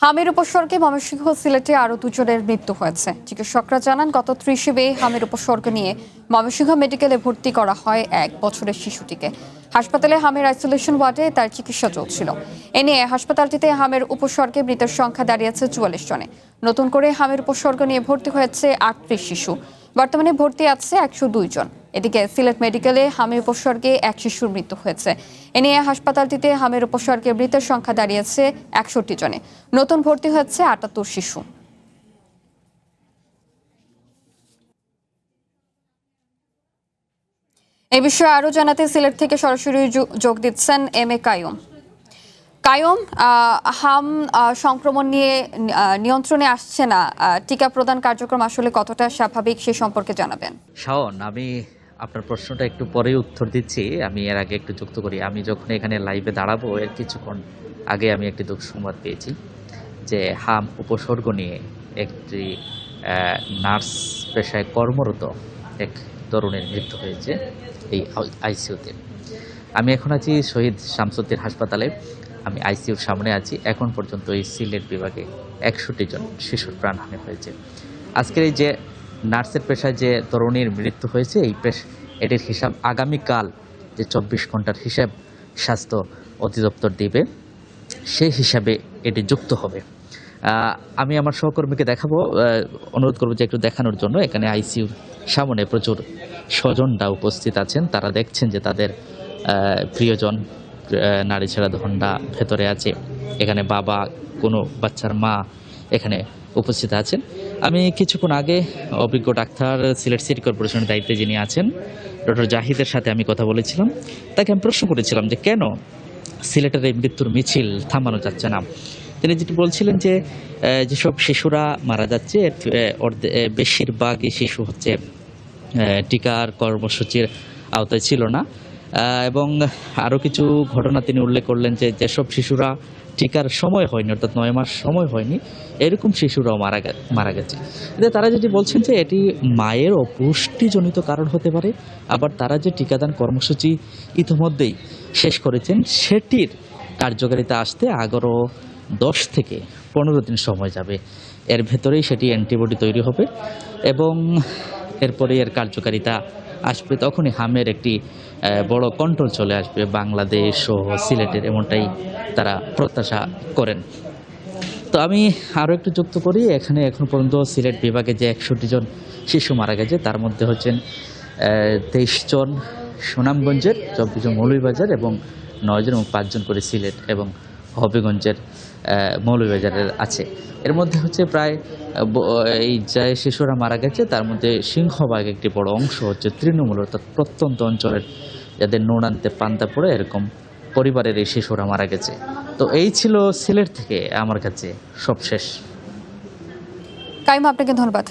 হামির উপসর্গে ময়মনসিংহ সিলেটে আরও দুজনের মৃত্যু হয়েছে। চিকিৎসকরা জানান, গত 30 মে হামির উপসর্গ নিয়ে ময়মনসিংহ মেডিকেলে ভর্তি করা হয় 1 বছরের শিশুটিকে। হাসপাতালে হামির আইসোলেশন ওয়ার্ডে তার চিকিৎসা চলছিল। এ নিয়ে হাসপাতালটিতে হামির উপসর্গে মৃতের সংখ্যা দাঁড়িয়েছে 44 জনে। নতুন করে হামির উপসর্গ নিয়ে ভর্তি হয়েছে 38 শিশু। বর্তমানে ভর্তি আছে 102 জন। এদিকে সিলেট মেডিকেলে হামির উপসর্গে 1 শিশুর মৃত্যু হয়েছে। এ নিয়ে হাসপাতালটিতে হামির উপসর্গে মৃতের সংখ্যা দাঁড়িয়েছে 61 জনে। নতুন ভর্তি হয়েছে 78 শিশু। এই বিষয়ে আরো জানাতে সিলেট থেকে সরাসরি যোগ দিচ্ছেন এম এ কায়ুম। কায়ুম, হাম সংক্রমণ নিয়ে নিয়ন্ত্রণে আসছে না, টিকা প্রদান কার্যক্রম আসলে কতটা স্বাভাবিক সে সম্পর্কে জানাবেন। শাওন, আমি আপনার প্রশ্নটা একটু পরেই উত্তর দিচ্ছি। আমি এর আগে একটু যুক্ত করি। আমি যখন এখানে লাইভে দাঁড়াবো এর কিছুক্ষণ আগে আমি একটি দুঃখ সংবাদ পেয়েছি যে হাম উপসর্গ নিয়ে একটি নার্স পেশায় কর্মরত এক তরুণের মৃত্যু হয়েছে এই আইসিইউতে। আমি এখন আছি শহীদ শামসুদ্দিন হাসপাতালে। আমি আইসিইউর সামনে আছি। এখন পর্যন্ত এই সিলেট বিভাগে 61 জন শিশুর প্রাণহানি হয়েছে। আজকের এই যে নার্সের পেশায় যে তরুণীর মৃত্যু হয়েছে এটির হিসাব আগামীকাল যে 24 ঘন্টার হিসাব স্বাস্থ্য অধিদপ্তর দিবে, সেই হিসাবে এটি যুক্ত হবে। আমি আমার সহকর্মীকে দেখাবো, অনুরোধ করবো যে একটু দেখানোর জন্য। এখানে আইসিইউর সামনে প্রচুর স্বজনরা উপস্থিত আছেন। তারা দেখছেন যে তাদের প্রিয়জন নারী ছেড়া ধন্ডা ভেতরে আছে। এখানে বাবা, কোনো বাচ্চার মা এখানে উপস্থিত আছেন। আমি কিছুক্ষণ আগে অভিজ্ঞ ডাক্তার সিলেট সিটি কর্পোরেশনের দায়িত্বে যিনি আছেন ডক্টর জাহিদের সাথে আমি কথা বলেছিলাম। তাকে আমি প্রশ্ন করেছিলাম যে কেন সিলেটের এই মৃত্যুর মিছিল থামানো যাচ্ছে না। তিনি যেটি বলছিলেন যে যেসব শিশুরা মারা যাচ্ছে বেশিরভাগই শিশু হচ্ছে টিকার কর্মসূচির আওতায় ছিল না, এবং আরও কিছু ঘটনা তিনি উল্লেখ করলেন যে যেসব শিশুরা টিকার সময় হয়নি, অর্থাৎ 9 মাস সময় হয়নি, এরকম শিশুরাও মারা গেছে। তারা যেটি বলছেন যে এটি মায়ের অপুষ্টিজনিত কারণ হতে পারে। আবার তারা যে টিকাদান কর্মসূচি ইতিমধ্যেই শেষ করেছেন সেটির কার্যকারিতা আসতে আগারও 10 থেকে 15 দিন সময় যাবে। এর ভেতরেই সেটি অ্যান্টিবডি তৈরি হবে এবং এরপরে এর কার্যকারিতা আসবে। তখনই হামের একটি বড় কন্ট্রোল চলে আসবে বাংলাদেশ ও সিলেটের, এমনটাই তারা প্রত্যাশা করেন। তো আমি আরও একটু যুক্ত করি। এখানে এখন পর্যন্ত সিলেট বিভাগে যে 61 জন শিশু মারা গেছে তার মধ্যে হচ্ছেন 23 জন সুনামগঞ্জের, 24 জন মৌলভীবাজার এবং 9 জন এবং 5 জন করে সিলেট এবং হবিগঞ্জের মৌলভীবাজারের আছে। এর মধ্যে হচ্ছে প্রায় এই যে শিশুরা মারা গেছে তার মধ্যে সিংহভাগ একটি বড় অংশ হচ্ছে তৃণমূল, অর্থাৎ প্রত্যন্ত অঞ্চলের যাদের নুন আনতে পান্তা পড়ে এরকম পরিবারের এই শিশুরা মারা গেছে। তো এই ছিল সিলেট থেকে আমার কাছে সব শেষ। কাইম, আপনাকে ধন্যবাদ।